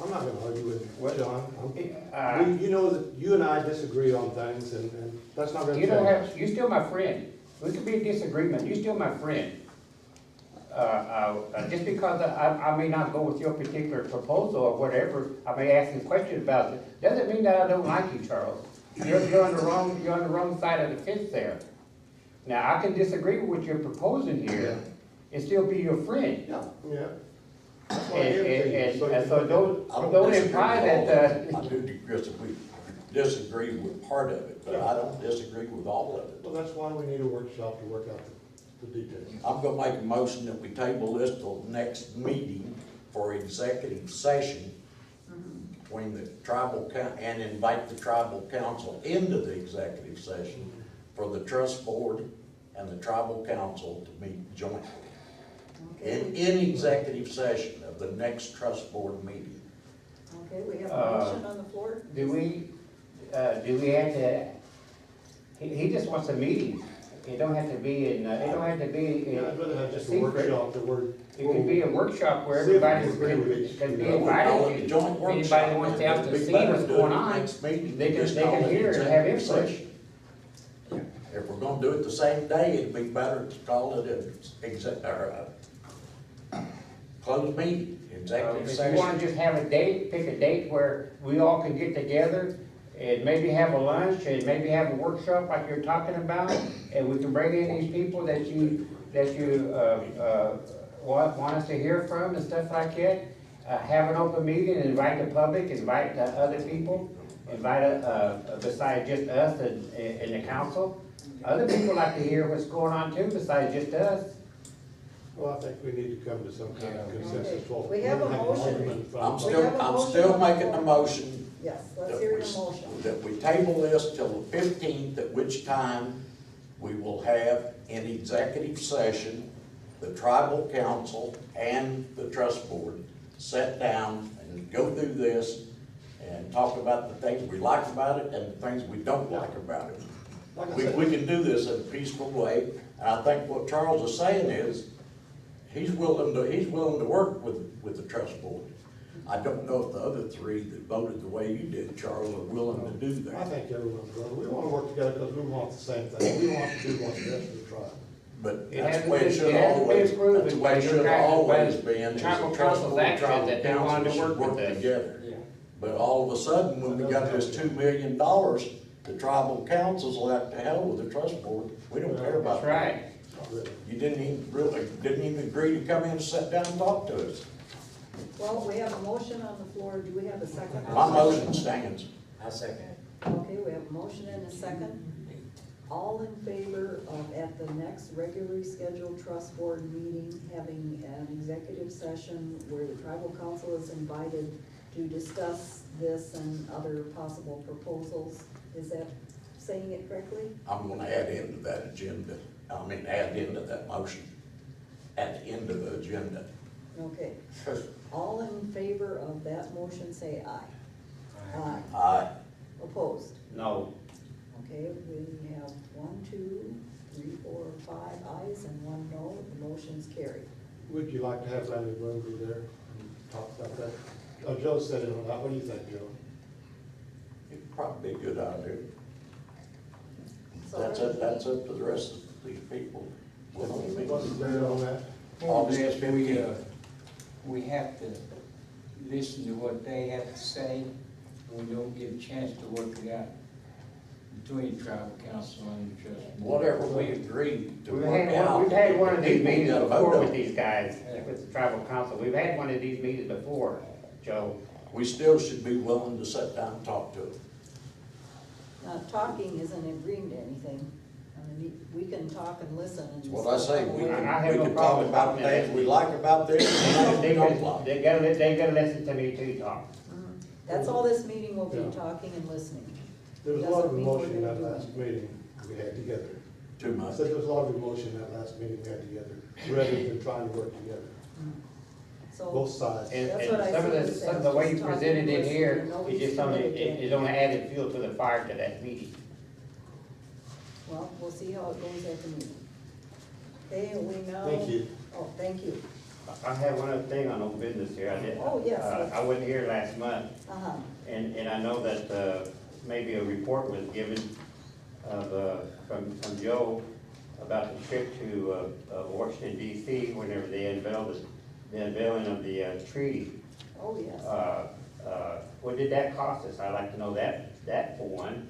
I'm not gonna argue with What? you, John. Uh, You know that you and I disagree on things, and that's not gonna You don't change. have, you're still my friend. We could be a disagreement, you're still my friend. Just because I may not go with your particular proposal or whatever, I may ask some questions about it, doesn't mean that I don't like you, Charles. You're on the wrong side of the fence there. Now, I can disagree with what you're proposing here and still be your friend. Yeah. That's why I give it to you, And you so can- don't imply that, I do disagree with part of it, but I don't disagree with all of it. Well, that's why we need a workshop to work out the details. I'm gonna make a motion that we table this till next meeting for executive session between the tribal and invite the tribal council into the executive session for the trust board and the tribal council to meet jointly. In executive session of the next trust board meeting. Okay, we have a motion on the floor. do we have to, he just wants a meeting. It don't have to be in, it don't have to be in I'd rather have a just a secret. workshop that we're. It could be a workshop where See if we everybody agree with each- can be We call it a invited. joint Anybody workshop. wants to have to It'd be see better what's to do it going at the on, next meeting. they can- Just they can call it hear and have executive input. session. If we're gonna do it the same day, it'd be better to call it a closed meeting, executive If you session. wanna just have a date, pick a date where we all can get together and maybe have a lunch and maybe have a workshop like you're talking about, and we can bring in these people that you want us to hear from and stuff like that. Have an open meeting, invite the public, invite other people, invite, besides just us and the council. Other people like to hear what's going on too, besides just us. Well, I think we need to come to some kind of consensus. Okay, we have a motion. I'm We still, have a I'm motion still on the making the floor. motion Yes, let's that hear we, the motion. that we table this till the 15th, at which time we will have in executive session, the tribal council and the trust board sit down and go through this and talk about the things we like about it and the things we don't like about it. Like I We, said, we can do this in a peaceful way, and I think what Charles is saying is, he's willing to work with the trust board. I don't know if the other three that voted the way you did, Charles, are willing to do I that. think everyone's willing. We want to work together because we want the same thing. We want to do what's best for the tribe. But It that's hasn't the way it been- should it hasn't been always, proven that's the by way it your should tribal- always by been, is tribal the trust council's board, action tribal that they wanted council to should work with work us. together. Yeah. But all of a sudden, when we got this $2 million, the tribal council's like, to hell with the trust board, we don't care about That's that. right. Not really. You didn't even agree to come in and sit down and talk to us. Well, we have a motion on the floor. Do we have a second? My motion stands. I'll second it. Okay, we have a motion and a second. All in favor of, at the next regularly scheduled trust board meeting, having an executive session where the tribal council is invited to discuss this and other possible proposals? Is that saying it correctly? I'm gonna add into that agenda, add into that motion, at the end of the agenda. Okay. All in favor of that motion, say aye. Aye. Aye. Opposed? No, Okay, we have 1, 2, 3, 4, 5 ayes and 1 no. The motion's carried. Would you like to have Randy Rover there and talk about that? Oh, Joe said it on that. What do you think, Joe? It'd probably be a good idea. So That's up to the rest of these people. We'll only be- What's the date on that? August Yes, 15th. we have to listen to what they have to say, and we don't get a chance to work it out between tribal council and the trust. board. Whatever we agreed to we've work out. had one of these people meetings gotta vote before on with it. these guys, with the tribal council. We've had one of these meetings before, Joe. We still should be willing to sit down and talk to them. Now, talking isn't agreeing to anything. I mean, we can talk and listen and. That's what I say, we I can, have we no can problem talk about talking to things them. we like about this and things we don't like. They gotta listen to me too talk. Mhm. That's all this meeting will be, Yeah. talking and listening. There was a lot of Doesn't mean we're emotion in that gonna do last it. meeting we had together. Too I much. said there was a lot of emotion in that last meeting we had together, rather than trying to work together, So, both sides. And, That's and what I some of said, the, is some of that the way you just talking presented it was- here, nobody's it just only, committed to it only added fuel to the fire to that meeting. well, we'll see how it goes at the meeting. Okay, we now. Thank you. Oh, thank you. I have one other thing on old business here, I did. Oh, yes. I wasn't here last month, Uh-huh. and I know that, maybe a report was given of, from Joe about the trip to, Washington DC, whenever they unveiled the unveiling of the, treaty. Oh, yes. What did that cost us? I'd like to know that for one.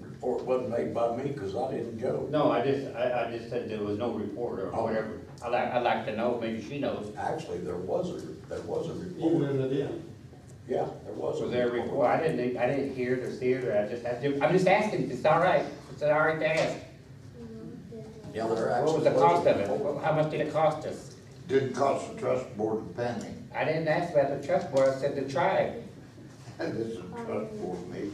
Report wasn't made by me, cause I didn't go. No, I just said there was no report or Oh. whatever. I'd like to know, maybe she knows. Actually, there was a Even report. in the end. Yeah, there was a report. Was there a report? I didn't hear it or see it, or I'm just asking, it's all right. It's all right to ask. Yeah, there actually What was the cost of it? report. How much did it cost us? Didn't cost the trust board a penny. I didn't ask about the trust board, I said the tribe. And this is a trust board meeting.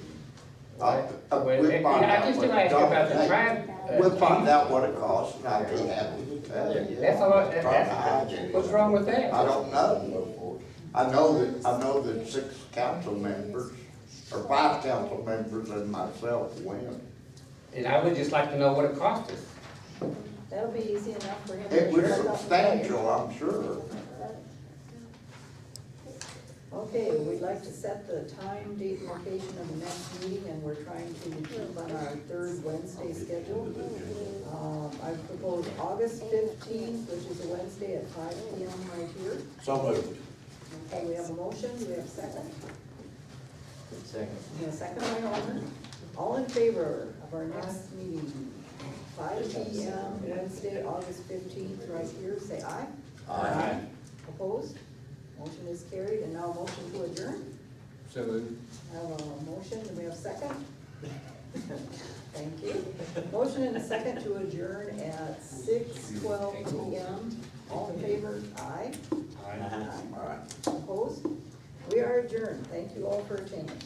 Well, We'll find I out just what didn't it ask about the costs. tribe. We'll find out what it costs, and I'll be happy to tell you. That's all, Try to hide that's, it. what's wrong with that? I don't know. I know that 6 council members, or 5 council members and myself went. And I would just like to know what it cost us. That'll be easy enough for him. to It was shut up. substantial, I'm sure. Okay, we'd like to set the time, date, and location of the next meeting, and we're trying to keep on our third Wednesday schedule. I propose August 15th, which is a Wednesday at 5 PM right here. So moved. Okay, we have a motion, do we have a second? Second. We have a second by Homer. All in favor of our next meeting, 5 PM, Wednesday, August 15th, right here, say aye. Aye. Opposed? Motion is carried, and now a motion to adjourn. So moved. I have a motion, do we have a second? Thank you. Motion and a second to adjourn at 6:12 PM. All in favor, aye. All right. Opposed? We are adjourned. Thank you all for attending.